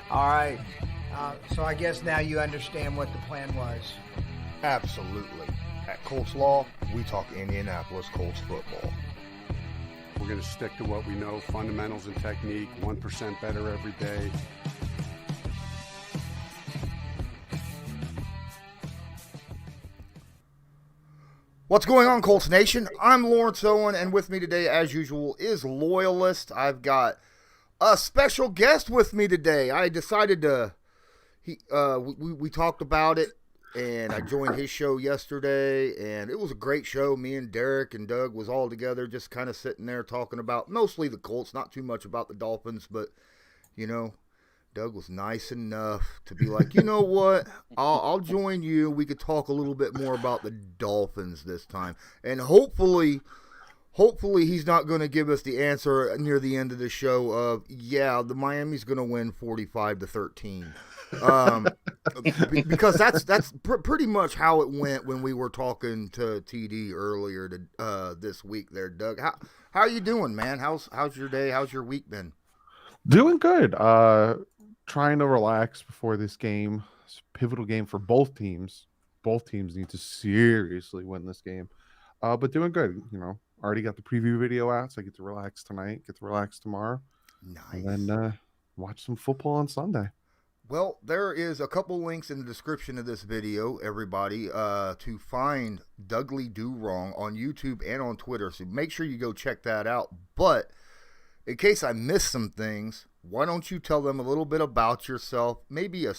All right. So I guess now you understand what the plan was. Absolutely. At Colts Law, we talk Indianapolis Colts football. We're going to stick to what we know, fundamentals and technique, 1% better every day. What's going on, Colts Nation? I'm Lawrence Owen, and with me today, as usual, is Loyalist. I've got a special guest with me today. I decided to, we talked about it, and I joined his show yesterday, and it was a great show. Me and Derek and Doug was all together, just kind of sitting there talking about mostly the Colts, not too much about the Dolphins, but, you know, Doug was nice enough to be like, you know what, I'll join you. We could talk a little bit more about the Dolphins this time. And hopefully he's not going to give us the answer near the end of the show of, yeah, the Miami's going to win 45-13. Because that's pretty much how it went when we were talking to TD earlier this week there, Doug. How are you doing, man? How's your day? How's your week been? Doing good. Trying to relax before this game. It's a pivotal game for both teams. Both teams need to seriously win this game. But doing good. You know, already got the preview video out, so I get to relax tonight, get to relax tomorrow. Nice. And then watch some football on Sunday. Well, there is a couple links in the description of this video, everybody, to find DouglieDoWrong on YouTube and on Twitter. So make sure you go check that out. But in case I missed some things, why don't you tell them a little bit about yourself, maybe a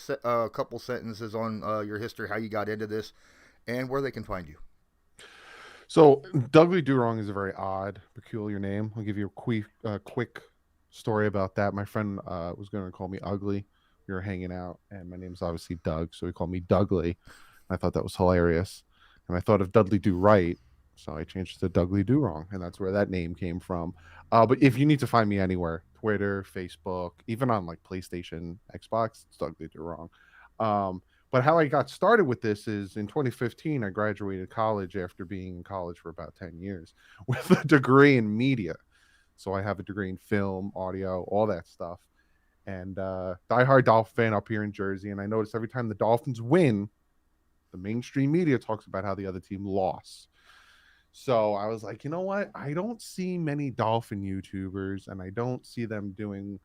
couple sentences on your history, how you got into this, and where they can find you. So, DouglieDoWrong is a very odd, peculiar name. I'll give you a quick story about that. My friend was going to call me Ugly. We were hanging out, and my name's obviously Doug, so he called me Douglie. I thought that was hilarious. And I thought of Dudley Do Right, so I changed it to DouglieDoWrong, and that's where that name came from. But if you need to find me anywhere, Twitter, Facebook, even on like PlayStation, Xbox, it's DouglieDoWrong. But how I got started with this is in 2015, I graduated college after being in college for about 10 years with a degree in media. So I have a degree in film, audio, all that stuff. And diehard Dolphin fan up here in Jersey. And I noticed every time the Dolphins win, the mainstream media talks about how the other team lost. So I was like, you know what? I don't see many Dolphin YouTubers, and I don't see them doing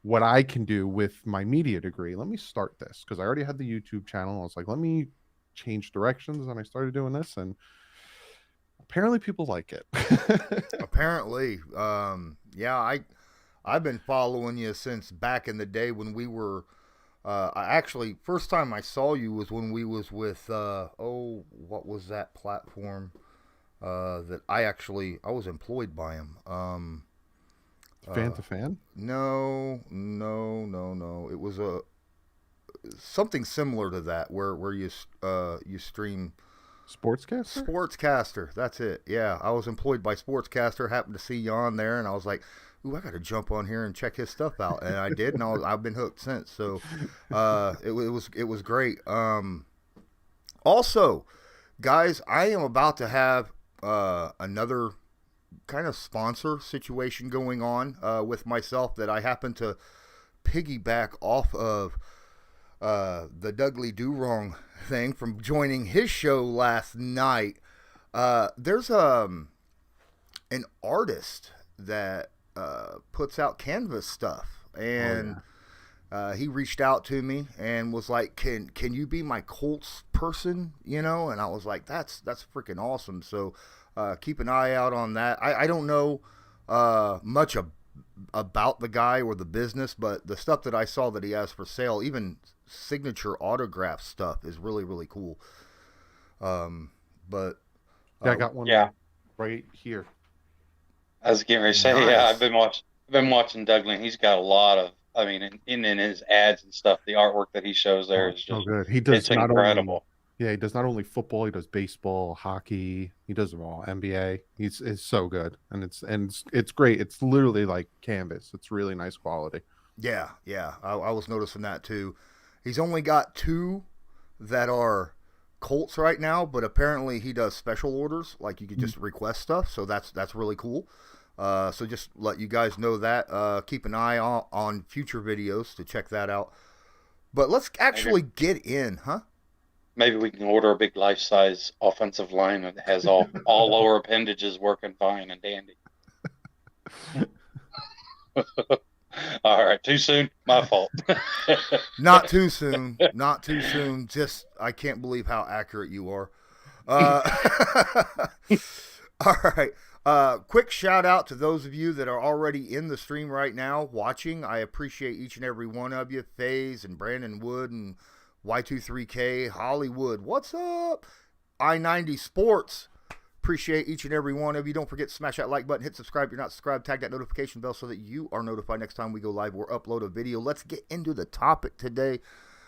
what I can do with my media degree. Let me start this, because I already had the YouTube channel. I was like, let me change directions, and I started doing this, and apparently people like it. Apparently. Yeah, I've been following you since back in the day when we were first time I saw you was when we was with what was that platform that I was employed by him. Fan to fan? No. It was something similar to that where you stream. Sportscaster? That's it. Yeah, I was employed by Sportscaster. Happened to see you on there, and I was like, ooh, I got to jump on here and check his stuff out. And I did, and I've been hooked since. So it was great. Also, guys, I am about to have another kind of sponsor situation going on with myself that I happen to piggyback off of the DouglieDoWrong thing from joining his show last night. There's an artist that puts out canvas stuff, and he reached out to me and was like, can you be my Colts person, you know? And I was like, that's freaking awesome. So keep an eye out on that. I don't know much about the guy or the business, but the stuff that I saw that he has for sale, even signature autograph stuff, is really, really cool. But I got one right here. I was getting ready to say, nice. Yeah, I've been watching Douglas, and he's got a lot of, I mean, in his ads and stuff, the artwork that he shows there is just so good. He does it's incredible. He does not only football, he does baseball, hockey, he does them all, NBA. It's so good, and it's great. It's literally like canvas. It's really nice quality. Yeah. I was noticing that too. He's only got 2 that are Colts right now, but apparently he does special orders, like you could just request stuff. So that's really cool. So just let you guys know that. Keep an eye on future videos to check that out. But let's actually get in, huh? Maybe we can order a big life-size offensive line that has all lower appendages working fine and dandy. All right, too soon? My fault. Not too soon. Not too soon. Just, I can't believe how accurate you are. All right. Quick shout out to those of you that are already in the stream right now watching. I appreciate each and every one of you. Faze and Brandon Wood and Y23K, Hollywood. What's up? I-90 Sports. Appreciate each and every one of you. Don't forget to smash that like button, hit subscribe if you're not subscribed, tag that notification bell so that you are notified next time we go live or upload a video. Let's get into the topic today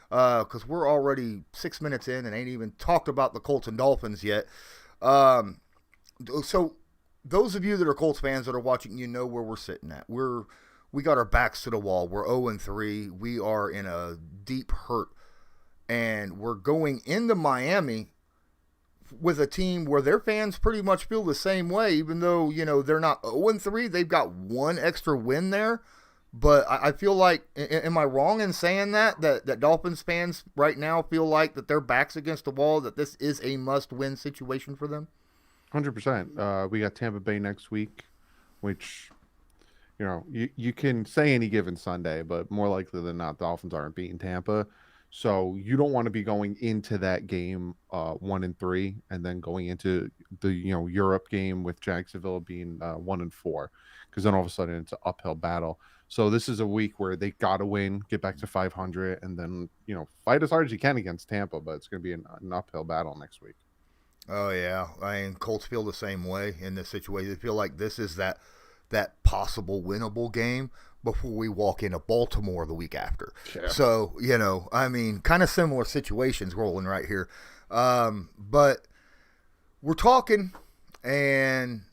because we're already 6 minutes in and ain't even talked about the Colts and Dolphins yet. So those of you that are Colts fans that are watching, you know where we're sitting at. We got our backs to the wall. We're 0-3. We are in a deep hurt. And we're going into Miami with a team where their fans pretty much feel the same way, even though, you know, they're not 0-3. They've got one extra win there. But I feel like, am I wrong in saying that Dolphins fans right now feel like that their back's against the wall, that this is a must-win situation for them? 100%. We got Tampa Bay next week, which, you know, you can say any given Sunday, but more likely than not, Dolphins aren't beating Tampa. So you don't want to be going into that game 1-3, and then going into the Europe game with Jacksonville being 1-4, because then all of a sudden it's an uphill battle. So this is a week where they got to win, get back to 500, and then fight as hard as you can against Tampa. But it's going to be an uphill battle next week. Oh yeah, I mean Colts feel the same way in this situation. They feel like this is that possible winnable game before we walk into Baltimore the week after. Yeah. So, I mean, kind of similar situations rolling right here. But we're talking, and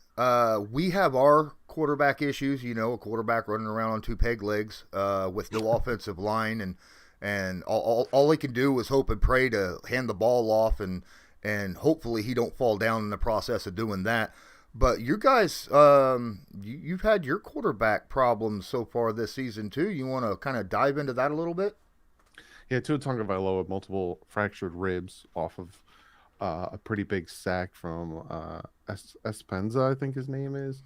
we have our quarterback issues, a quarterback running around on two peg legs with no offensive line, and all he can do is hope and pray to hand the ball off, and hopefully he don't fall down in the process of doing that. But you guys, you've had your quarterback problems so far this season too. You want to kind of dive into that a little bit? Yeah, Tua Tagovailoa had multiple fractured ribs off of a pretty big sack from Espenza, I think his name is.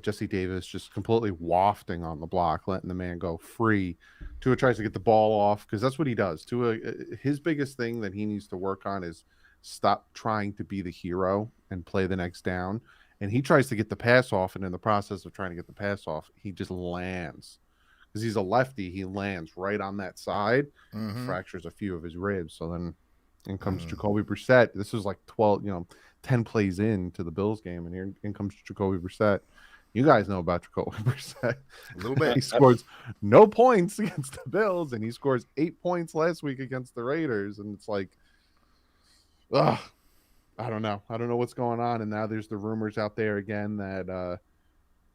Jesse Davis just completely wafting on the block, letting the man go free. Tua tries to get the ball off because that's what he does. Tua, his biggest thing that he needs to work on is stop trying to be the hero and play the next down. And he tries to get the pass off, and in the process of trying to get the pass off, he just lands. Because he's a lefty, he lands right on that side, fractures a few of his ribs. So then in comes Jacoby Brissett. This was like 10 plays into the Bills game, and here in comes Jacoby Brissett. You guys know about Jacoby Brissett. A little bit. He scores no points against the Bills, and he scores 8 points last week against the Raiders. And it's like, ugh. I don't know what's going on. And now there's the rumors out there again that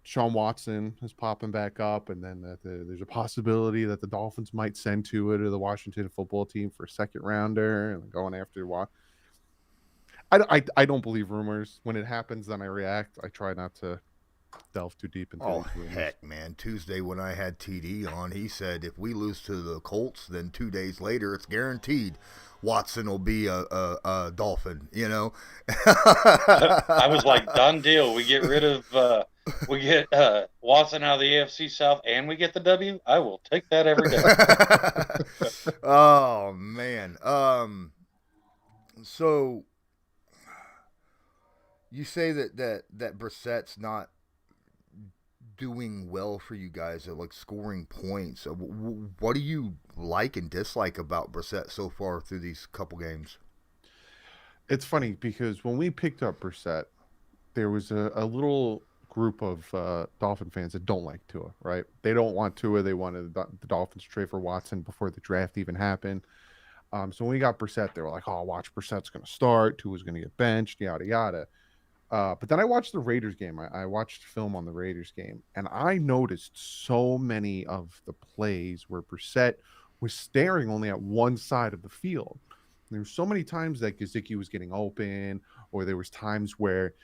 Sean Watson is popping back up, and then that there's a possibility that the Dolphins might send Tua to the Washington football team for a second rounder and going after Watson. I don't believe rumors. When it happens, then I react. I try not to delve too deep into these rumors. Heck, man. Tuesday when I had TD on, he said if we lose to the Colts, then 2 days later it's guaranteed Watson will be a Dolphin, I was like, done deal. We get rid of Watson out of the AFC South, and we get the W. I will take that every day. Oh man. So you say that Brissett's not doing well for you guys at like scoring points. What do you like and dislike about Brissett so far through these couple games? It's funny because when we picked up Brissett, there was a little group of Dolphin fans that don't like Tua, right? They don't want Tua. They wanted the Dolphins to trade for Watson before the draft even happened. So when we got Brissett, they were like, oh, watch, Brissett's going to start. Tua's going to get benched, yada, yada. But then I watched the Raiders game. I watched film on the Raiders game, and I noticed so many of the plays where Brissett was staring only at one side of the field. And there were so many times that Gesicki was getting open, or there was times where,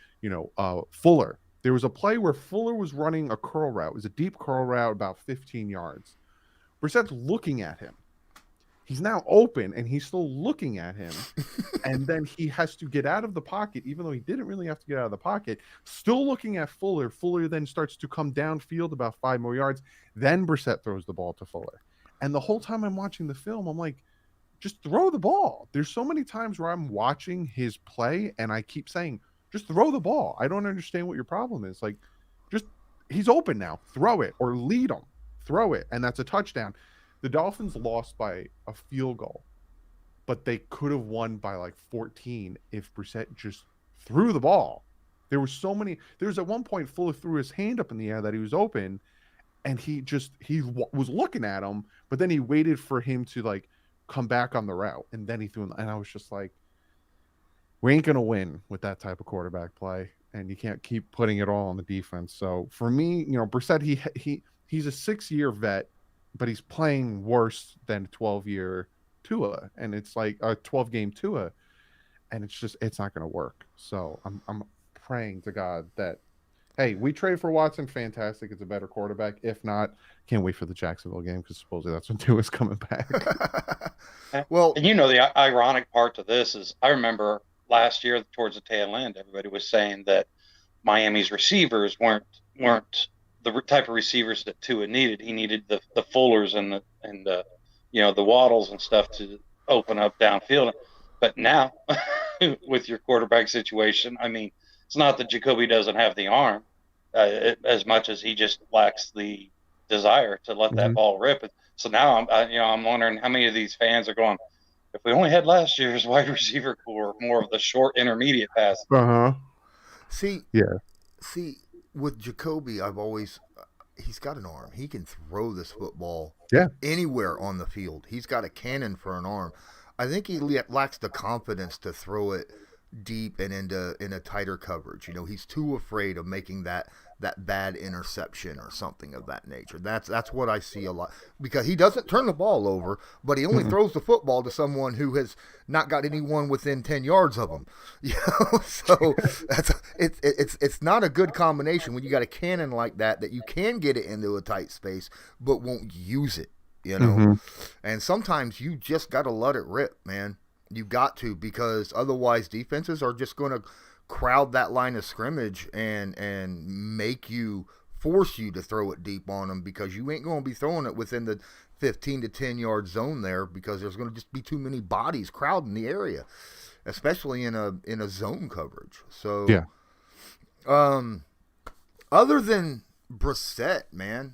Fuller. There was a play where Fuller was running a curl route. It was a deep curl route about 15 yards. Brissett's looking at him. He's now open, and he's still looking at him. And then he has to get out of the pocket, even though he didn't really have to get out of the pocket. Still looking at Fuller. Fuller then starts to come downfield about 5 more yards. Then Brissett throws the ball to Fuller. And the whole time I'm watching the film, I'm like, just throw the ball. There's so many times where I'm watching his play, and I keep saying, just throw the ball. I don't understand what your problem is. Like, just he's open now. Throw it or lead him. Throw it, and that's a touchdown. The Dolphins lost by a field goal, but they could have won by like 14 if Brissett just threw the ball. There were so many. There was at one point Fuller threw his hand up in the air that he was open, and he was looking at him, but then he waited for him to like come back on the route, and then he threw him. And I was just like, we ain't gonna win with that type of quarterback play, and you can't keep putting it all on the defense. So for me, Brissett, he's a 6-year vet, but he's playing worse than a 12-year Tua, and it's like a 12-game Tua, and it's not going to work. So I'm praying to God that, hey, we trade for Watson, fantastic, it's a better quarterback. If not, can't wait for the Jacksonville game, because supposedly that's when Tua's coming back. Well, and the ironic part to this is, I remember last year towards the tail end, everybody was saying that Miami's receivers weren't the type of receivers that Tua needed. He needed the Fullers and the Waddles and stuff to open up downfield. But now, with your quarterback situation, I mean, it's not that Jacoby doesn't have the arm as much as he just lacks the desire to let that ball rip. So now I'm wondering how many of these fans are going, if we only had last year's wide receiver core, more of the short intermediate pass. See, with Jacoby, he's got an arm. He can throw this football anywhere on the field. He's got a cannon for an arm. I think he lacks the confidence to throw it deep and in a tighter coverage. He's too afraid of making that bad interception or something of that nature. That's what I see a lot, because he doesn't turn the ball over, but he only throws the football to someone who has not got anyone within 10 yards of him. So it's not a good combination when you got a cannon like that you can get it into a tight space but won't use it. And sometimes you just got to let it rip, man. You got to, because otherwise defenses are just going to crowd that line of scrimmage and force you to throw it deep on them, because you ain't going to be throwing it within the 15 to 10 yard zone there, because there's going to just be too many bodies crowding the area, especially in a zone coverage. So other than Brissett, man,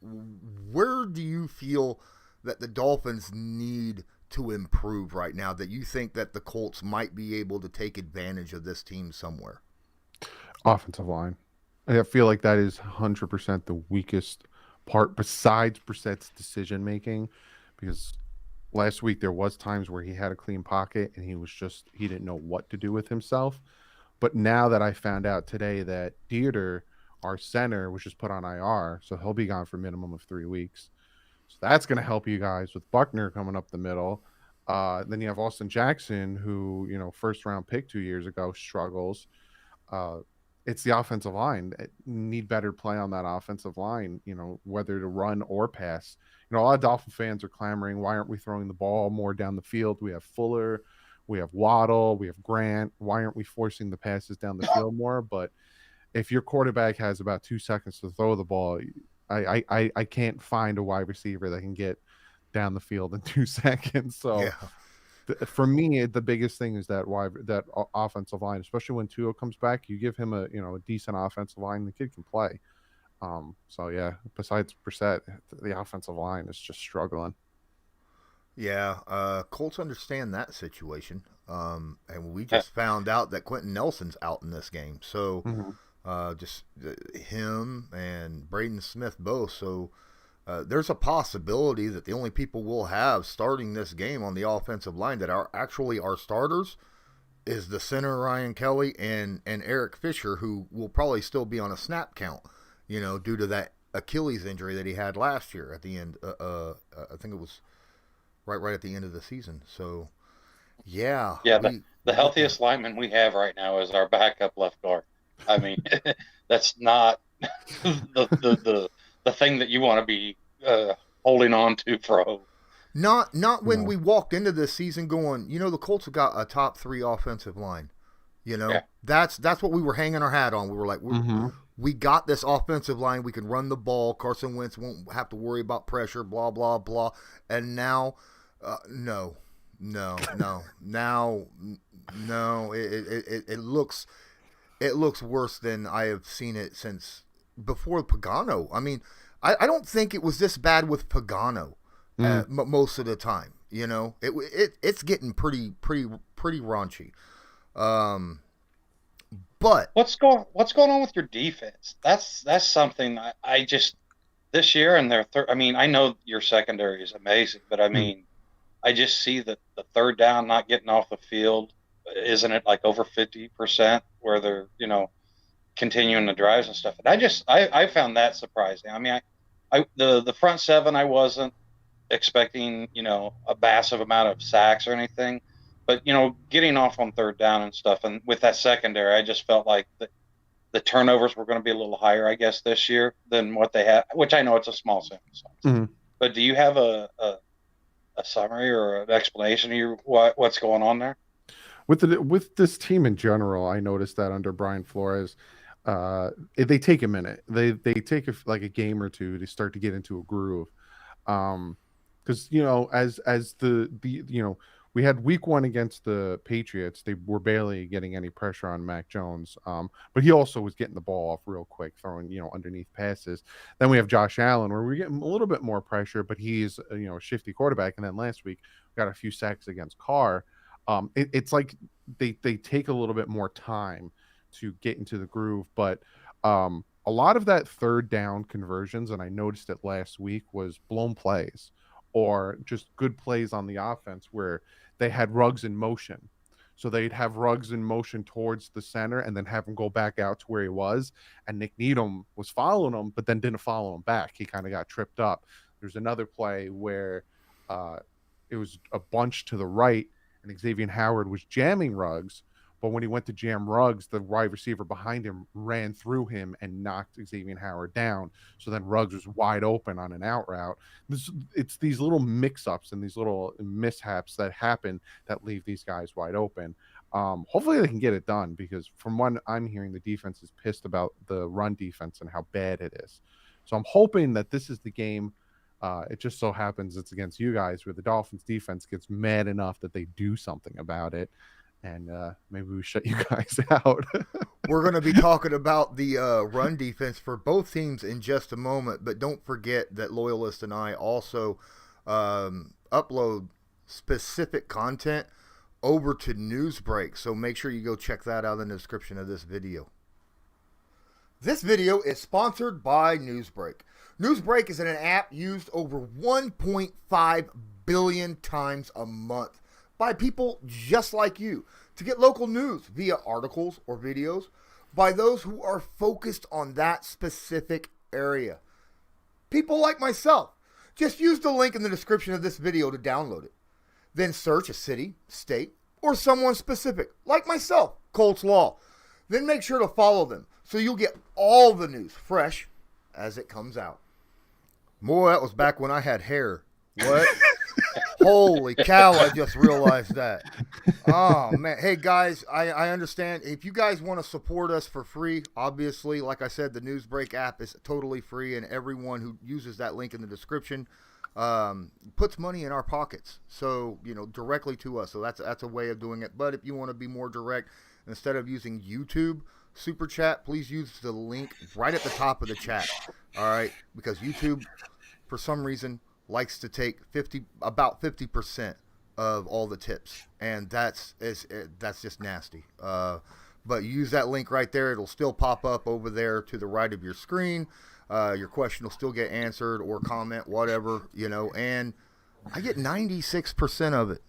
where do you feel that the Dolphins need to improve right now, that you think that the Colts might be able to take advantage of this team somewhere? Offensive line. I feel like that is 100% the weakest part, besides Brissett's decision making, because last week there was times where he had a clean pocket and he didn't know what to do with himself. But now that I found out today that Dieter, our center, was just put on IR, so he'll be gone for a minimum of 3 weeks. So that's going to help you guys with Buckner coming up the middle. Then you have Austin Jackson, who, first round pick 2 years ago, struggles. It's the offensive line. Need better play on that offensive line, whether to run or pass. A lot of Dolphin fans are clamoring, why aren't we throwing the ball more down the field? We have Fuller, we have Waddle, we have Grant. Why aren't we forcing the passes down the field more? But if your quarterback has about 2 seconds to throw the ball, I can't find a wide receiver that can get down the field in 2 seconds. So for me, the biggest thing is that offensive line, especially when Tua comes back, you give him a decent offensive line, the kid can play. Besides Brissett, the offensive line is just struggling. Colts understand that situation. And we just found out that Quentin Nelson's out in this game. So just him and Braden Smith both. So there's a possibility that the only people we'll have starting this game on the offensive line that are actually our starters is the center Ryan Kelly and Eric Fisher, who will probably still be on a snap count, due to that Achilles injury that he had last year at the end. I think it was right at the end of the season. So the healthiest lineman we have right now is our backup left guard. I mean, that's not the thing that you want to be holding on to for Not when we walked into this season going, the Colts have got a top 3 offensive line. That's what we were hanging our hat on. We were like, we got this offensive line. We can run the ball. Carson Wentz won't have to worry about pressure, blah, blah, blah. And now, no. Now, it looks worse than I have seen it since before Pagano. I mean, I don't think it was this bad with Pagano most of the time. It's getting pretty raunchy. But what's going on with your defense? That's something I just this year and their third. I mean, I know your secondary is amazing, but I mean, I just see that the third down not getting off the field, isn't it like over 50% where they're continuing the drives and stuff. And I found that surprising. I mean, the front seven I wasn't expecting a massive amount of sacks or anything. But, getting off on third down and stuff, and with that secondary, I just felt like the turnovers were going to be a little higher, I guess, this year than what they had, which I know it's a small sample size. But do you have a summary or an explanation of what's going on there? With this team in general, I noticed that under Brian Flores, they take a minute. They take a game or two to start to get into a groove. Because, as the we had week 1 against the Patriots. They were barely getting any pressure on Mac Jones. But he also was getting the ball off real quick, throwing, underneath passes. Then we have Josh Allen, where we're getting a little bit more pressure, but he's, a shifty quarterback. And then last week, we got a few sacks against Carr. It's like they take a little bit more time to get into the groove. But a lot of that third down conversions, and I noticed it last week, was blown plays or just good plays on the offense where they had Ruggs in motion. So they'd have Ruggs in motion towards the center and then have him go back out to where he was. And Nick Needham was following him, but then didn't follow him back. He kind of got tripped up. There's another play where it was a bunch to the right and Xavier Howard was jamming Ruggs. But when he went to jam Ruggs, the wide receiver behind him ran through him and knocked Xavier Howard down. So then Ruggs was wide open on an out route. It's these little mix-ups and these little mishaps that happen that leave these guys wide open. Hopefully they can get it done, because from what I'm hearing, the defense is pissed about the run defense and how bad it is. So I'm hoping that this is the game. It just so happens it's against you guys, where the Dolphins defense gets mad enough that they do something about it. And maybe we shut you guys out. We're going to be talking about the run defense for both teams in just a moment. But don't forget that Loyalist and I also upload specific content over to Newsbreak. So make sure you go check that out in the description of this video. This video is sponsored by Newsbreak. Newsbreak is an app used over 1.5 billion times a month by people just like you to get local news via articles or videos by those who are focused on that specific area. People like myself. Just use the link in the description of this video to download it. Then search a city, state, or someone specific, like myself, Colts Law. Then make sure to follow them so you'll get all the news fresh as it comes out. Boy, that was back when I had hair. What? Holy cow, I just realized that. Oh, man. Hey, guys, I understand. If you guys want to support us for free, obviously, like I said, the Newsbreak app is totally free, and everyone who uses that link in the description puts money in our pockets. So, directly to us. So that's a way of doing it. But if you want to be more direct, instead of using YouTube Super Chat, please use the link right at the top of the chat. All right? Because YouTube, for some reason, likes to take about 50% of all the tips, and that's just nasty. But use that link right there; it'll still pop up over there to the right of your screen. Your question will still get answered, or comment, whatever, And I get 96% of it.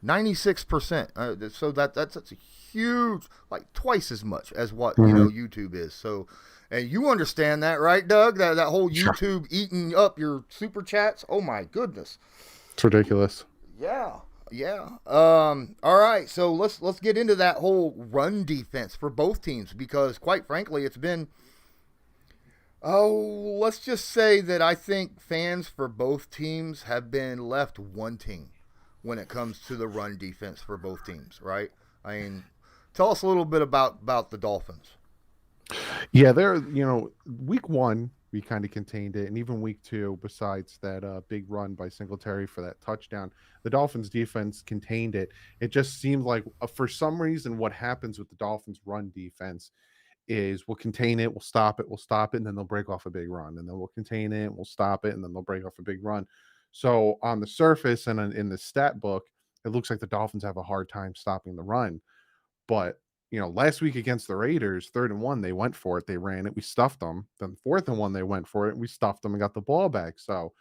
96%. So that's a huge, like twice as much as what YouTube is. So. And you understand that, right, Doug? That whole YouTube eating up your super chats? Oh, my goodness. It's ridiculous. Yeah. All right, so let's get into that whole run defense for both teams, because, quite frankly, it's been Oh, let's just say that I think fans for both teams have been left wanting when it comes to the run defense for both teams, right? I mean, tell us a little bit about the Dolphins. Yeah, they're week one we kind of contained it, and even week two, besides that big run by Singletary for that touchdown, the Dolphins defense contained it. It just seemed like for some reason what happens with the Dolphins run defense is we'll contain it, we'll stop it, and then they'll break off a big run, and then we'll contain it, we'll stop it, and then they'll break off a big run. So on the surface and in the stat book, it looks like the Dolphins have a hard time stopping the run. But last week against the Raiders, 3rd and 1, they went for it, they ran it, we stuffed them. Then 4th and 1, they went for it, we stuffed them and got the ball back. So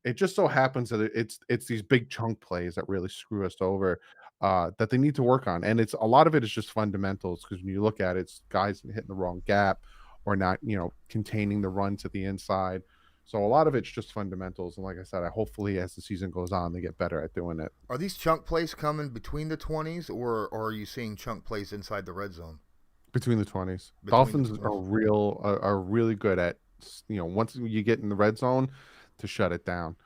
it just so happens that it's these big chunk plays that really screw us over, that they need to work on, and it's a lot of it is just fundamentals, because when you look at it, it's guys hitting the wrong gap or not, containing the run to the inside. So a lot of it's just fundamentals, and like I said, hopefully as the season goes on, they get better at doing it. Are these chunk plays coming between the 20s, or are you seeing chunk plays inside the red zone? Between the 20s, Between Dolphins the 20s. are really good at once you get in the red zone to shut it down.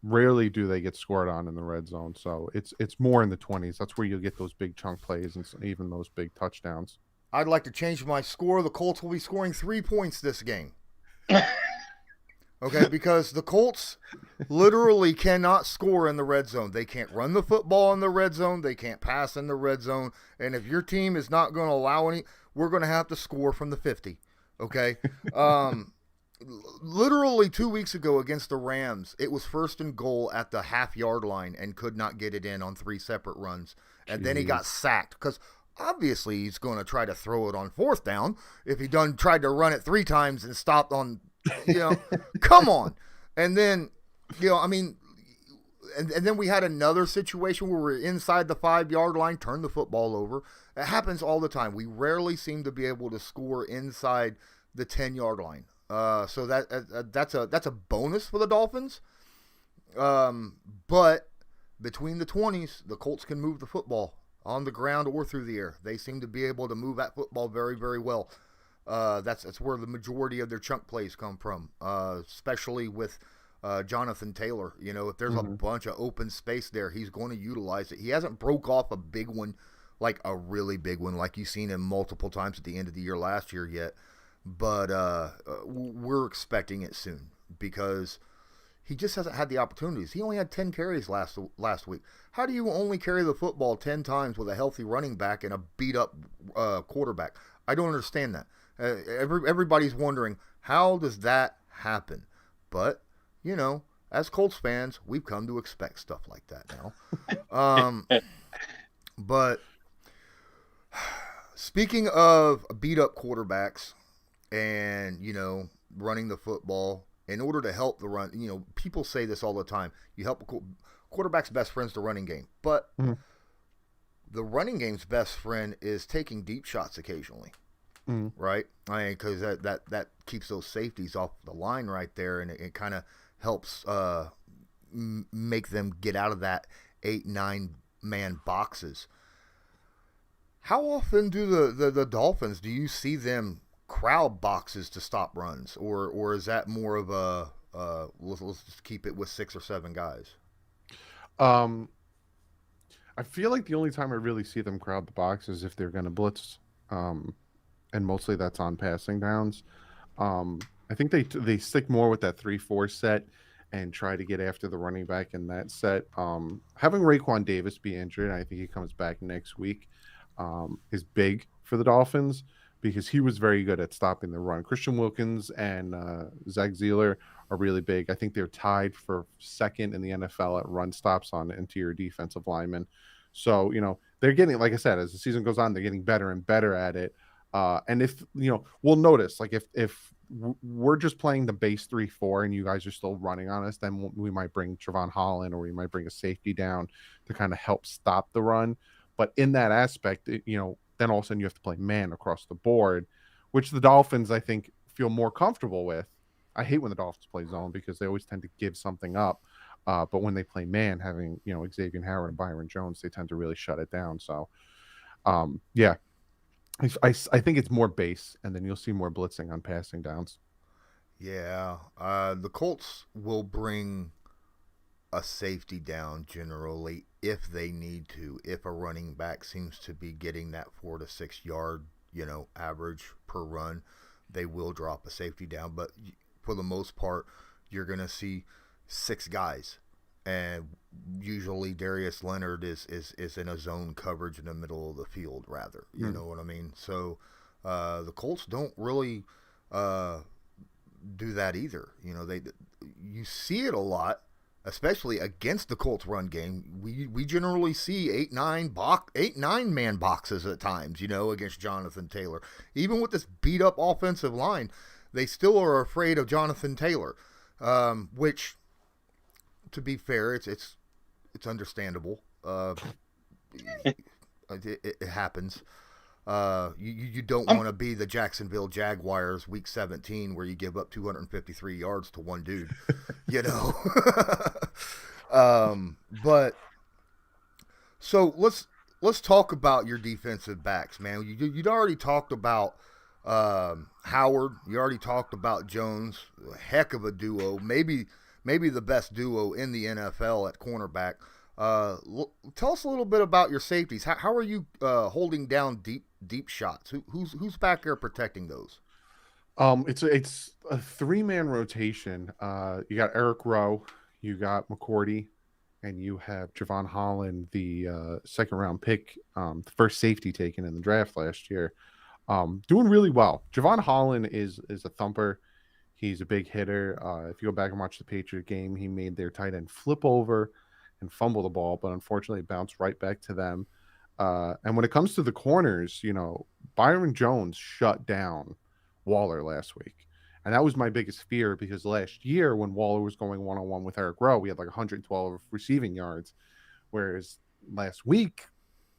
Rarely do they get scored on in the red zone, so it's more in the 20s. That's where you'll get those big chunk plays and even those big touchdowns. I'd like to change my score. The Colts will be scoring 3 points this game. Okay, because the Colts literally cannot score in the red zone. They can't run the football in the red zone. They can't pass in the red zone. And if your team is not going to allow any, we're going to have to score from the 50. Okay? Literally 2 weeks ago against the Rams, it was 1st and goal at the half-yard line and could not get it in on 3 separate runs. And then he got sacked because obviously he's going to try to throw it on 4th down if he tried to run it 3 times and stopped on, come on. And then, and then we had another situation where we're inside the 5-yard line, turn the football over. It happens all the time. We rarely seem to be able to score inside the 10-yard line. So that's a bonus for the Dolphins. But between the 20s, the Colts can move the football on the ground or through the air. They seem to be able to move that football very, very well. That's where the majority of their chunk plays come from, especially with Jonathan Taylor. If there's a bunch of open space there, he's going to utilize it. He hasn't broke off a big one, like a really big one, like you've seen him multiple times at the end of the year last year yet. But we're expecting it soon because he just hasn't had the opportunities. He only had 10 carries last week. How do you only carry the football 10 times with a healthy running back and a beat-up quarterback? I don't understand that. Everybody's wondering, how does that happen? But, as Colts fans, we've come to expect stuff like that now. But speaking of beat-up quarterbacks and, running the football, in order to help the run, people say this all the time, you help quarterback's best friend's the running game. But the running game's best friend is taking deep shots occasionally. Right? Because that keeps those safeties off the line right there, and it kind of helps make them get out of that 8-9 man boxes. How often do the Dolphins, do you see them crowd boxes to stop runs, or is that more of a let's just keep it with 6 or 7 guys? I feel like the only time I really see them crowd the box is if they're going to blitz. And mostly that's on passing downs. I think they stick more with that 3-4 set and try to get after the running back in that set. Having Raekwon Davis be injured, I think he comes back next week, is big for the Dolphins because he was very good at stopping the run. Christian Wilkins and Zach Zeeler are really big. I think they're tied for 2nd in the NFL at run stops on interior defensive linemen. So, they're getting, like I said, as the season goes on, they're getting better and better at it. And if we'll notice, like if we're just playing the base 3-4 and you guys are still running on us, then we might bring Trevon Holland or we might bring a safety down to kind of help stop the run. But in that aspect, then all of a sudden you have to play man across the board, which the Dolphins, I think, feel more comfortable with. I hate when the Dolphins play zone because they always tend to give something up. But when they play man, having Xavier Howard and Byron Jones, they tend to really shut it down. So, yeah. I think it's more base, and then you'll see more blitzing on passing downs. Yeah, the Colts will bring a safety down generally if they need to. If a running back seems to be getting that 4 to 6 yard, average per run, they will drop a safety down. But for the most part, you're gonna see 6 guys, and usually Darius Leonard is in a zone coverage in the middle of the field. Rather, you know what I mean. So the Colts don't really do that either. You see it a lot, especially against the Colts run game. We generally see 8-9 man boxes at times, against Jonathan Taylor. Even with this beat up offensive line, they still are afraid of Jonathan Taylor, which, to be fair, it's understandable. It happens. You don't want to be the Jacksonville Jaguars week 17 where you give up 253 yards to one dude, But so let's talk about your defensive backs, man. You'd already talked about Howard. You already talked about Jones. A heck of a duo, maybe the best duo in the NFL at cornerback. Tell us a little bit about your safeties. How are you holding down deep shots? Who's back there protecting those? It's a 3-man rotation. You got Eric Rowe, you got McCourty, and you have Javon Holland, the second round pick, the first safety taken in the draft last year. Doing really well. Javon Holland is a thumper. He's a big hitter. If you go back and watch the Patriot game, he made their tight end flip over and fumble the ball, but unfortunately it bounced right back to them. And when it comes to the corners, Byron Jones shut down Waller last week. And that was my biggest fear, because last year when Waller was going one-on-one with Eric Rowe, we had like 112 receiving yards. Whereas last week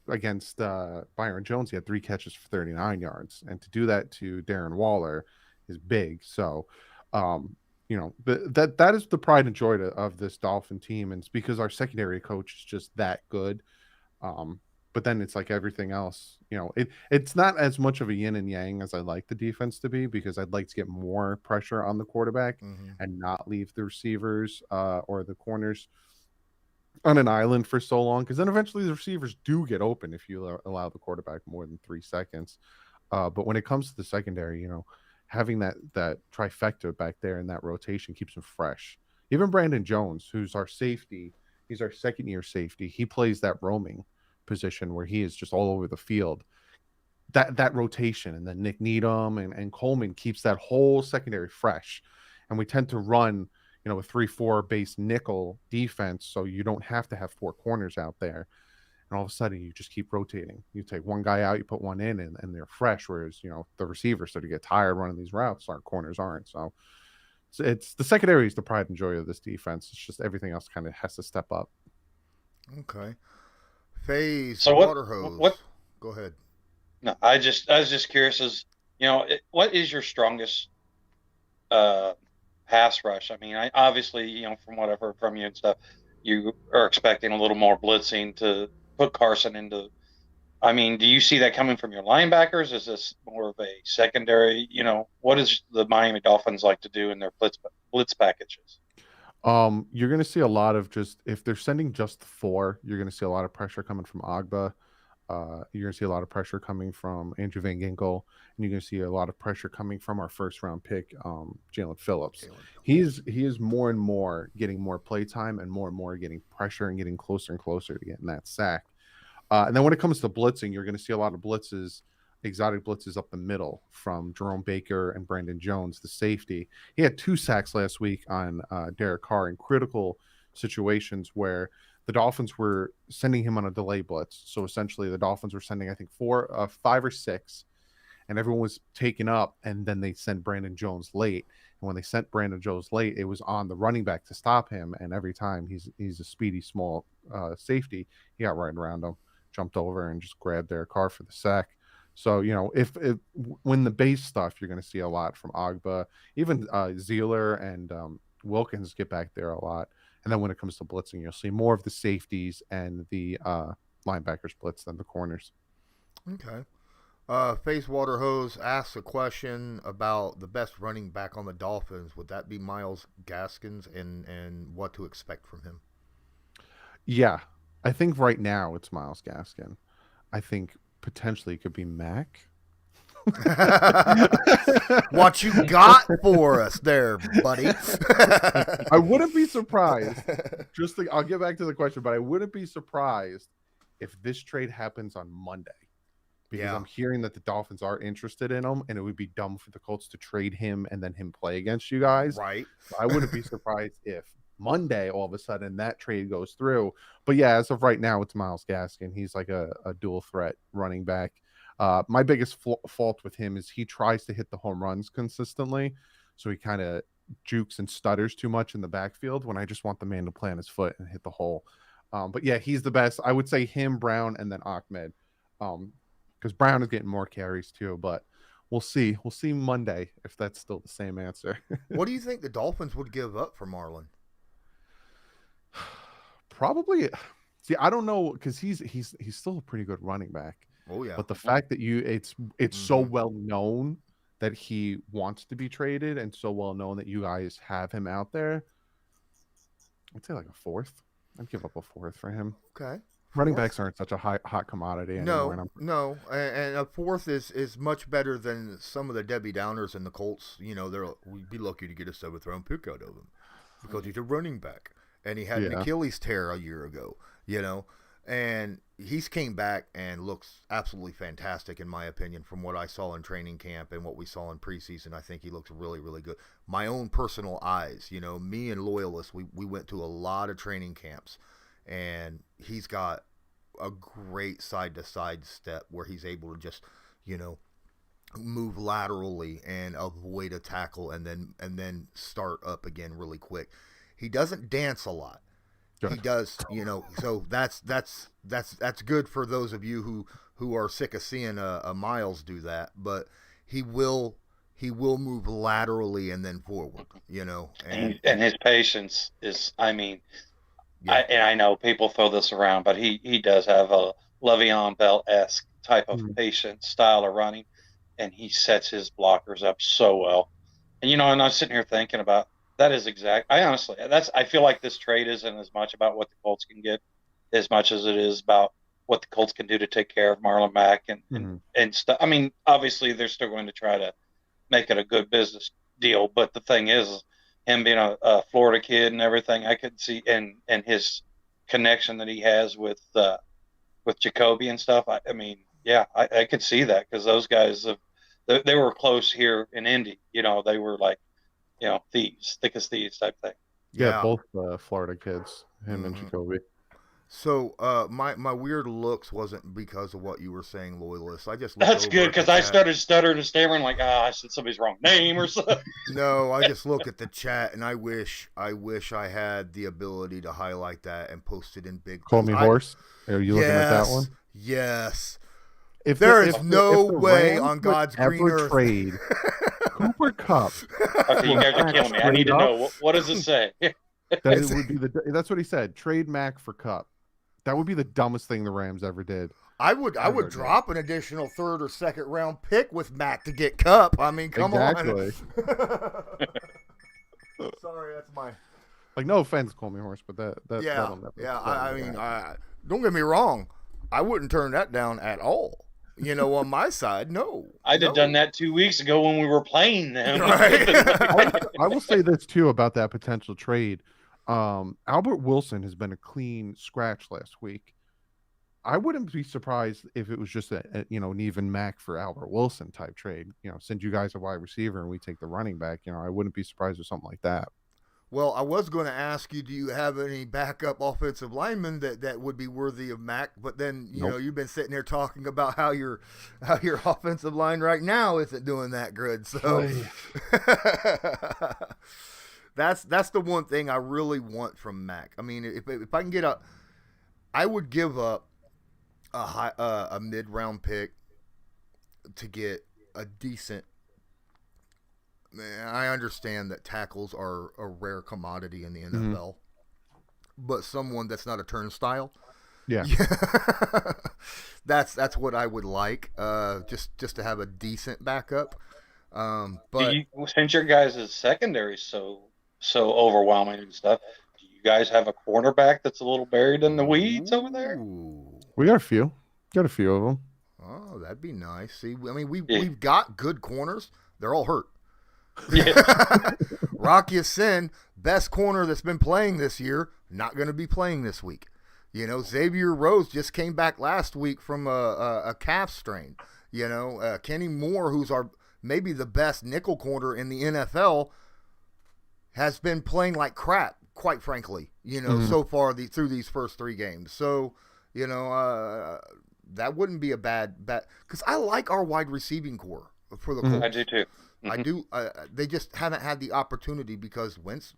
against Byron Jones, he had 3 catches for 39 yards. And to do that to Darren Waller is big. So, that is the pride and joy of this Dolphin team. And it's because our secondary coach is just that good. But then it's like everything else, it's not as much of a yin and yang as I'd like the defense to be, because I'd like to get more pressure on the quarterback and not leave the receivers or the corners on an island for so long, because then eventually the receivers do get open if you allow the quarterback more than 3 seconds. But when it comes to the secondary, having that trifecta back there in that rotation keeps them fresh. Even Brandon Jones, who's our safety, he's our second-year safety. He plays that roaming position where he is just all over the field. That rotation, and then Nick Needham and Coleman keeps that whole secondary fresh. And we tend to run, a 3-4 base nickel defense, so you don't have to have 4 corners out there. And all of a sudden, you just keep rotating. You take one guy out, you put one in, and they're fresh. Whereas, the receivers start to get tired running these routes. Our corners aren't. So it's the secondary is the pride and joy of this defense. It's just everything else kind of has to step up. Okay. Phase So water hose. what? Go ahead. No, I was just curious. What is your strongest pass rush? I mean, I obviously, from what I've heard from you and stuff, you are expecting a little more blitzing to put Carson into. I mean, do you see that coming from your linebackers? Is this more of a secondary? What does the Miami Dolphins like to do in their blitz packages? You're going to see a lot of if they're sending just 4, you're going to see a lot of pressure coming from Agba. You're going to see a lot of pressure coming from Andrew Van Ginkel, and you're going to see a lot of pressure coming from our first round pick, Jalen Phillips. He is more and more getting more play time, and more getting pressure and getting closer and closer to getting that sack. And then when it comes to blitzing, you're going to see a lot of blitzes, exotic blitzes up the middle from Jerome Baker and Brandon Jones, the safety. He had 2 sacks last week on Derek Carr in critical situations where the Dolphins were sending him on a delay blitz. So essentially the Dolphins were sending, I think, 5 or 6, and everyone was taken up, and then they sent Brandon Jones late. And when they sent Brandon Jones late, it was on the running back to stop him. And every time he's a speedy, small safety, he got right around him, jumped over, and just grabbed Derek Carr for the sack. So, if when the base stuff, you're going to see a lot from Agba, even Zeeler and Wilkins get back there a lot. And then when it comes to blitzing, you'll see more of the safeties and the linebackers blitz than the corners. Okay. Face Water Hose asks a question about the best running back on the Dolphins. Would that be Myles Gaskins, and what to expect from him? Yeah, I think right now it's Myles Gaskin. I think potentially it could be Mac. What you got for us there, buddy? I wouldn't be surprised. I'll get back to the question, but I wouldn't be surprised if this trade happens on Monday, because I'm hearing that the Dolphins are interested in him, and it would be dumb for the Colts to trade him and then him play against you guys. Right. So I wouldn't be surprised if Monday all of a sudden that trade goes through. But yeah, as of right now, it's Myles Gaskin. He's like a dual threat running back. My biggest fault with him is he tries to hit the home runs consistently, so he kind of jukes and stutters too much in the backfield when I just want the man to plant his foot and hit the hole. But yeah, he's the best. I would say him, Brown, and then Ahmed, because Brown is getting more carries too. But we'll see. We'll see Monday if that's still the same answer. What do you think the Dolphins would give up for Marlon? Probably. See, I don't know, because he's still a pretty good running back. Oh yeah. But the fact that it's so well known that he wants to be traded, and so well known that you guys have him out there, I'd say like a fourth. I'd give up a fourth for him. Okay. Running backs aren't such a hot commodity anymore. No, and a fourth is much better than some of the Debbie Downers in the Colts. You know, we'd be lucky to get a 7th-round pick out of him because he's a running back, and he had an Achilles tear a year ago. You know, and he's came back and looks absolutely fantastic in my opinion from what I saw in training camp and what we saw in preseason. I think he looks really, really good. My own personal eyes, you know, me and Loyalist, we went to a lot of training camps, and he's got a great side-to-side step where he's able to just, you know, move laterally and avoid a tackle and then start up again really quick. He doesn't dance a lot. He does, you know, so that's good for those of you who are sick of seeing a Myles do that, but he will move laterally and then forward, you know. And his patience is, I mean, I know people throw this around, but he does have a Le'Veon Bell-esque type of patient style of running, and he sets his blockers up so well. And, you know, and I'm sitting here thinking about, that is exact. I feel like this trade isn't as much about what the Colts can get as much as it is about what the Colts can do to take care of Marlon Mack and stuff. I mean, obviously they're still going to try to make it a good business deal, but the thing is, him being a Florida kid and everything, I could see, and his connection that he has with Jacoby and stuff. I mean, yeah, I could see that, because those guys they were close here in Indy. You know, they were like, you know, thieves, thick as thieves type thing. Yeah, both Florida kids, him and Jacoby. So my weird looks wasn't because of what you were saying, Loyalist. I just that's good, because I started stuttering and stammering like, I said somebody's wrong name or something. No, I just look at the chat and I wish I had the ability to highlight that and post it in big. Call me horse. Are you looking at that one? Yes. If there is no way on God's green earth trade Cooper Kupp. Okay, you guys are killing me. I need to know, what does it say? That's what he said. Trade Mac for Kupp. That would be the dumbest thing the Rams ever did. I would drop an additional 3rd or 2nd round pick with Mac to get Kupp. I mean, come on. Sorry, that's my. Like, no offense, call me horse, but that. I mean, don't get me wrong. I wouldn't turn that down at all. You know, on my side, no. I'd have done that 2 weeks ago when we were playing them. Right. I will say this too about that potential trade. Albert Wilson has been a clean scratch last week. I wouldn't be surprised if it was just an even Mac for Albert Wilson type trade. You know, send you guys a wide receiver and we take the running back. You know, I wouldn't be surprised with something like that. Well, I was going to ask you, do you have any backup offensive linemen that would be worthy of Mac? But then, you know, you've been sitting there talking about how your offensive line right now isn't doing that good. So that's the one thing I really want from Mac. I mean, if I can get I would give up a mid-round pick to get a decent. I understand that tackles are a rare commodity in the NFL, but someone that's not a turnstile, Yeah. That's what I would like. Just to have a decent backup. But Since your guys' secondary is so overwhelming and stuff, do you guys have a cornerback that's a little buried in the weeds over there? ooh, We got a few. Got a few of them. oh, that'd be nice. See, I mean, Yeah. we've got good corners. They're all hurt. Yeah. Rocky Sin, best corner that's been playing this year, not going to be playing this week. You know, Xavier Rose just came back last week from a calf strain. You know, Kenny Moore, who's maybe the best nickel corner in the NFL, has been playing like crap, quite frankly, you know, so far through these first 3 games. So, you know, that wouldn't be a bad bet, because I like our wide receiving core for the Colts. I do too. I do. They just haven't had the opportunity because Wentz,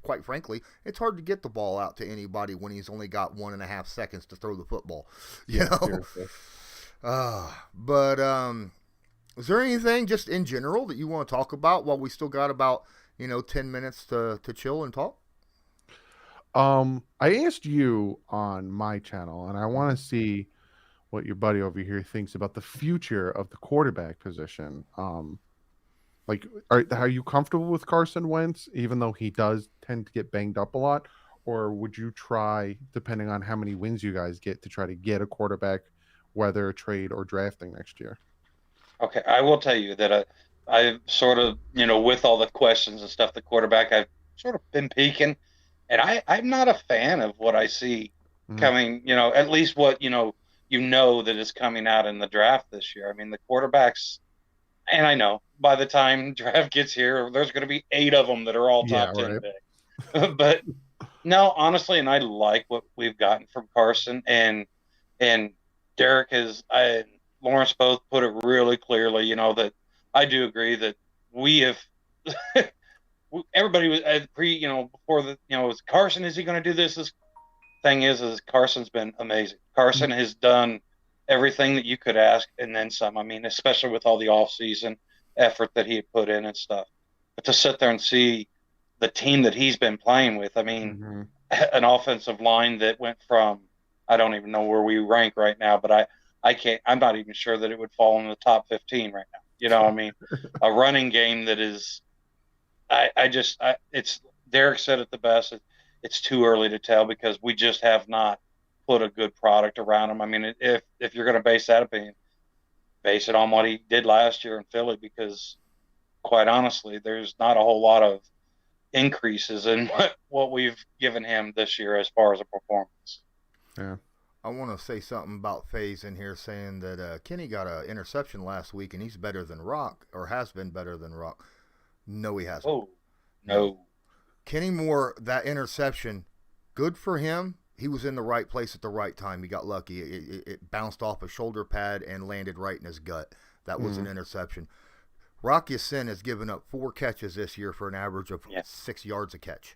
quite frankly, it's hard to get the ball out to anybody when he's only got 1.5 seconds to throw the football. You know? But is there anything just in general that you want to talk about while we still got about 10 minutes to chill and talk? I asked you on my channel, and I want to see what your buddy over here thinks about the future of the quarterback position. Like, are you comfortable with Carson Wentz, even though he does tend to get banged up a lot? Or would you try, depending on how many wins you guys get, to try to get a quarterback, whether trade or drafting next year? Okay, I will tell you that I've sort of, with all the questions and stuff, the quarterback, I've sort of been peeking, and I'm not a fan of what I see coming, at least what, that is coming out in the draft this year. I mean, the quarterbacks, and I know by the time draft gets here, there's going to be 8 of them that are all top 10 picks. But no, honestly, and I like what we've gotten from Carson, and Derek and Lawrence both put it really clearly, that I do agree that we have everybody was before was Carson, is he going to do this? This thing is Carson's been amazing. Carson has done everything that you could ask and then some. I mean, especially with all the off-season effort that he had put in and stuff. But to sit there and see the team that he's been playing with, I mean, an offensive line that went from, I don't even know where we rank right now, but I'm not even sure that it would fall in the top 15 right now. You know what I mean? A running game that is, it's, Derek said it the best. It's too early to tell because we just have not put a good product around him. I mean, if you're going to base that opinion, base it on what he did last year in Philly, because quite honestly, there's not a whole lot of increases in what we've given him this year as far as a performance. Yeah. I want to say something about Phase in here, saying that Kenny got an interception last week and he's better than Rock, or has been better than Rock. No, he hasn't. Oh, no. Kenny Moore, that interception, good for him. He was in the right place at the right time. He got lucky. It bounced off a shoulder pad and landed right in his gut. That was an interception. Rocky Sin has given up 4 catches this year for an average of 6 yards a catch.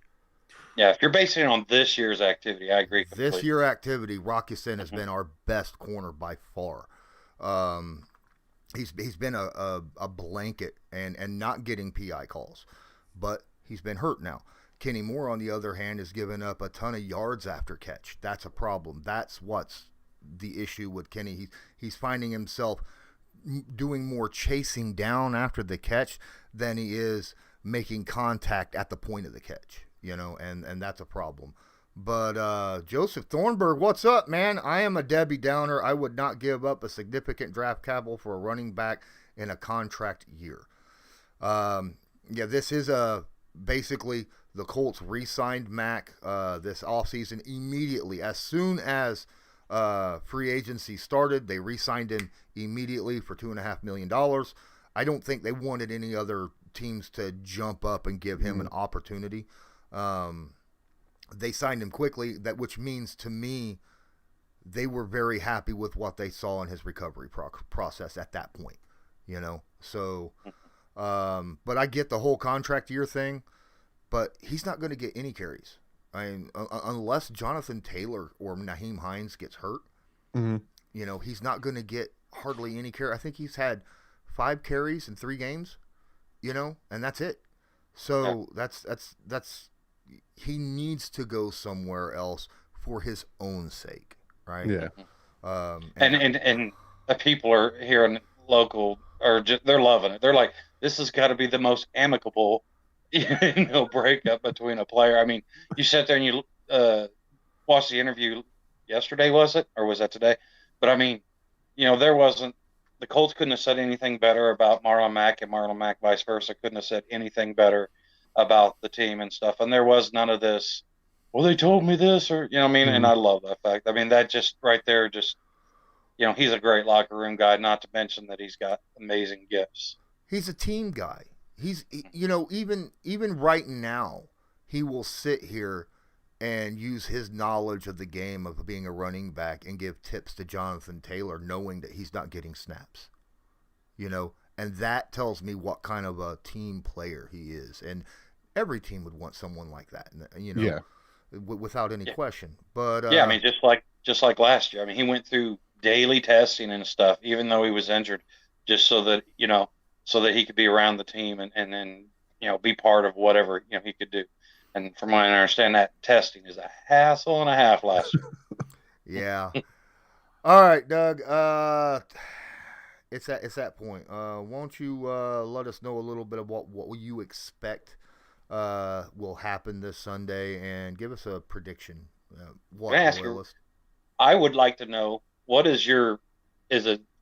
Yeah, if you're basing it on this year's activity, I agree completely. This year activity, Rocky Sin has been our best corner by far. He's been a blanket and not getting PI calls, but he's been hurt now. Kenny Moore, on the other hand, has given up a ton of yards after catch. That's a problem. That's what's the issue with Kenny. He's finding himself doing more chasing down after the catch than he is making contact at the point of the catch, and that's a problem. But Joseph Thornburg, what's up, man? I am a Debbie Downer. I would not give up a significant draft capital for a running back in a contract year. This is basically the Colts re-signed Mac this offseason immediately. As soon as free agency started, they re-signed him immediately for $2.5 million. I don't think they wanted any other teams to jump up and give him an opportunity. They signed him quickly, which means to me they were very happy with what they saw in his recovery process at that point, So, but I get the whole contract year thing, but he's not going to get any carries. I mean, unless Jonathan Taylor or Naheem Hines gets hurt, he's not going to get hardly any carry. I think he's had 5 carries in 3 games, and that's it. So that's he needs to go somewhere else for his own sake. right? Yeah. And the people are here in local are just, they're loving it. They're like, this has got to be the most amicable, breakup between a player. I mean, you sit there and you watched the interview yesterday, was it, or was that today? But I mean, there wasn't. The Colts couldn't have said anything better about Marlon Mack, and Marlon Mack vice versa couldn't have said anything better about the team and stuff. And there was none of this. Well, they told me this, or you know what I mean. And I love that fact. I mean, that just right there, just he's a great locker room guy. Not to mention that he's got amazing gifts. He's a team guy. Even right now, he will sit here and use his knowledge of the game of being a running back and give tips to Jonathan Taylor, knowing that he's not getting snaps. And that tells me what kind of a team player he is. And every team would want someone like that, Yeah. Without any question. But I mean, just like last year. I mean, he went through daily testing and stuff, even though he was injured, just so that so that he could be around the team and then be part of whatever he could do. And from what I understand, that testing is a hassle and a half last year. Yeah. All right, Doug. It's that point. Won't you let us know a little bit of what you expect will happen this Sunday, and give us a prediction? I would like to know, what is it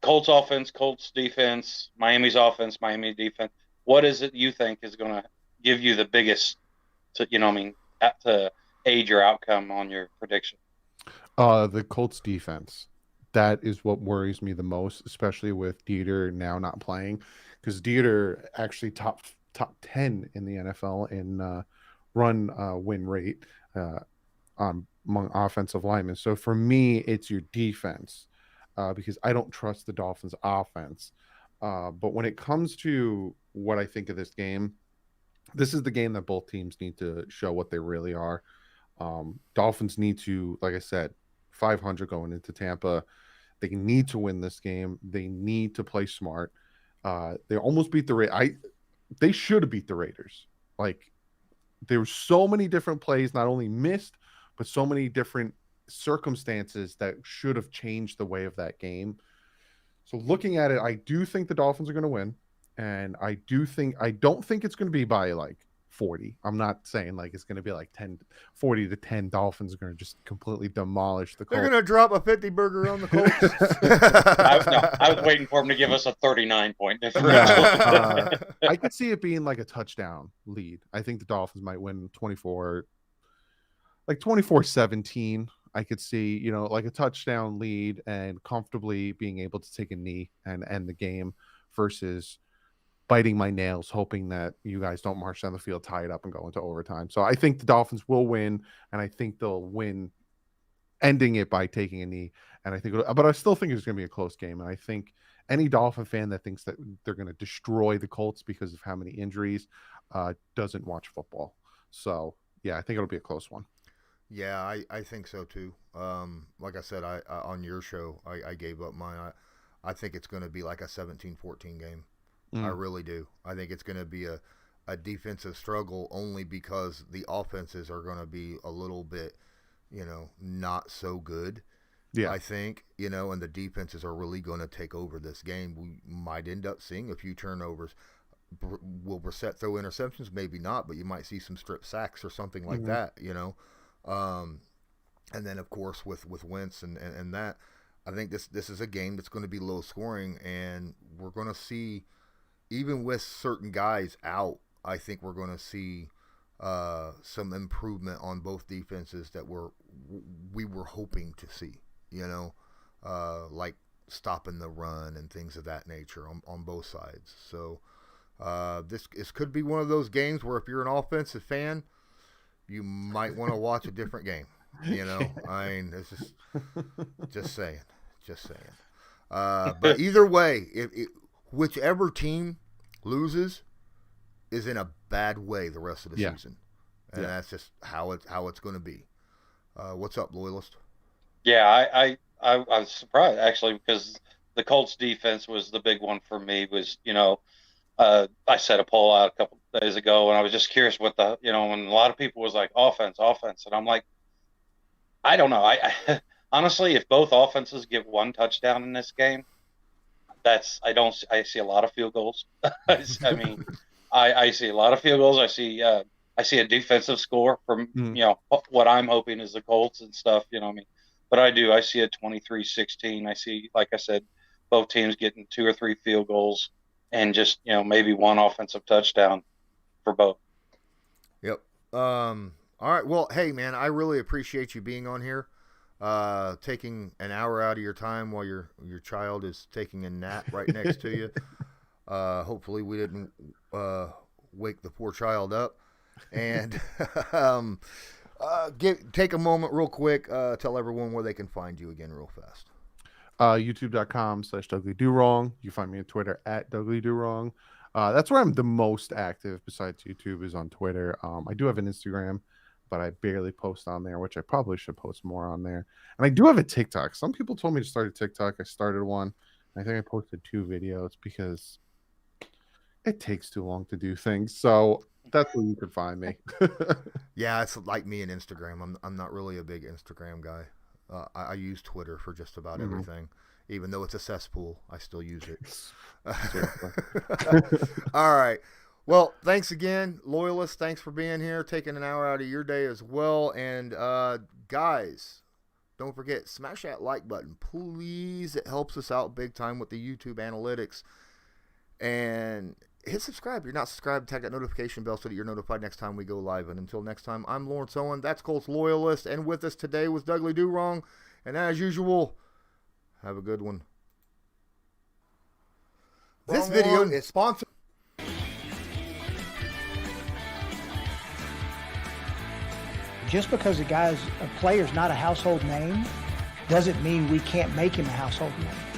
Colts offense, Colts defense, Miami's offense, Miami defense? What is it you think is going to give you the biggest, to aid your outcome on your prediction? The Colts defense. That is what worries me the most, especially with Dieter now not playing, because Dieter actually top 10 in the NFL in run win rate among offensive linemen. So for me, it's your defense, because I don't trust the Dolphins' offense. But when it comes to what I think of this game, this is the game that both teams need to show what they really are. Dolphins need to, like I said, 500 going into Tampa. They need to win this game. They need to play smart. They almost beat the Raiders. They should have beat the Raiders. Like, there were so many different plays, not only missed, but so many different circumstances that should have changed the way of that game. So looking at it, I do think the Dolphins are going to win. And I don't think it's going to be by like 40. I'm not saying like it's going to be like 40 to 10. Dolphins are going to just completely demolish the Colts. They're going to drop a 50 burger on the Colts. I was waiting for him to give us a 39-point differential. I could see it being like a touchdown lead. I think the Dolphins might win 24-17. I could see, like a touchdown lead and comfortably being able to take a knee and end the game, versus biting my nails, hoping that you guys don't march down the field, tie it up, and go into overtime. So I think the Dolphins will win, and I think they'll win ending it by taking a knee. And I think, but I still think it's going to be a close game. And I think any Dolphin fan that thinks that they're going to destroy the Colts because of how many injuries doesn't watch football. So yeah, I think it'll be a close one. Yeah, I think so too. Like I said, I on your show, I gave up mine. I think it's going to be like a 17-14 game. I really do. I think it's going to be a defensive struggle, only because the offenses are going to be a little bit, not so good. Yeah. I think, and the defenses are really going to take over this game. We might end up seeing a few turnovers. Will Brissett throw interceptions? Maybe not, but you might see some strip sacks or something like that, And then, of course, with Wentz and that, I think this is a game that's going to be low scoring, and we're going to see, even with certain guys out, I think we're going to see some improvement on both defenses that we were hoping to see, like stopping the run and things of that nature on both sides. So this could be one of those games where if you're an offensive fan, you might want to watch a different game. I mean, this is just saying. But either way, whichever team loses is in a bad way the rest of the season, and that's just how it's going to be. What's up, Loyalist? Yeah, I was surprised actually, because the Colts defense was the big one for me. Was I set a poll out a couple days ago, and I was just curious what when a lot of people was like offense, and I'm like, I don't know. honestly, if both offenses give one touchdown in this game, I see a lot of field goals. I mean, I see a lot of field goals. I see a defensive score from what I'm hoping is the Colts and stuff. You know what I mean? But I see a 23-16. I see, like I said, both teams getting 2 or 3 field goals and just maybe one offensive touchdown for both. Yep. All right. Well, hey man, I really appreciate you being on here. Taking an hour out of your time while your child is taking a nap right next to you. Hopefully we didn't wake the poor child up. And take a moment real quick, tell everyone where they can find you again real fast. YouTube.com/DouglieDoWrong. You find me on Twitter @DouglieDoWrong. That's where I'm the most active besides YouTube, is on Twitter. I do have an Instagram, but I barely post on there, which I probably should post more on there. And I do have a TikTok. Some people told me to start a TikTok. I started one. I think I posted 2 videos because it takes too long to do things. So that's where you can find me. Yeah, it's like me and Instagram. I'm not really a big Instagram guy. I use Twitter for just about everything. Even though it's a cesspool, I still use it. All right. Well, thanks again, Loyalist. Thanks for being here, taking an hour out of your day as well. And guys, don't forget, smash that like button, please. It helps us out big time with the YouTube analytics. And hit subscribe if you're not subscribed. Tag that notification bell so that you're notified next time we go live. And until next time, I'm Lawrence Owen. That's Colts Loyalist. And with us today was DouglieDoWrong. And as usual, have a good one. This video is sponsored. Just because a player's not a household name doesn't mean we can't make him a household name.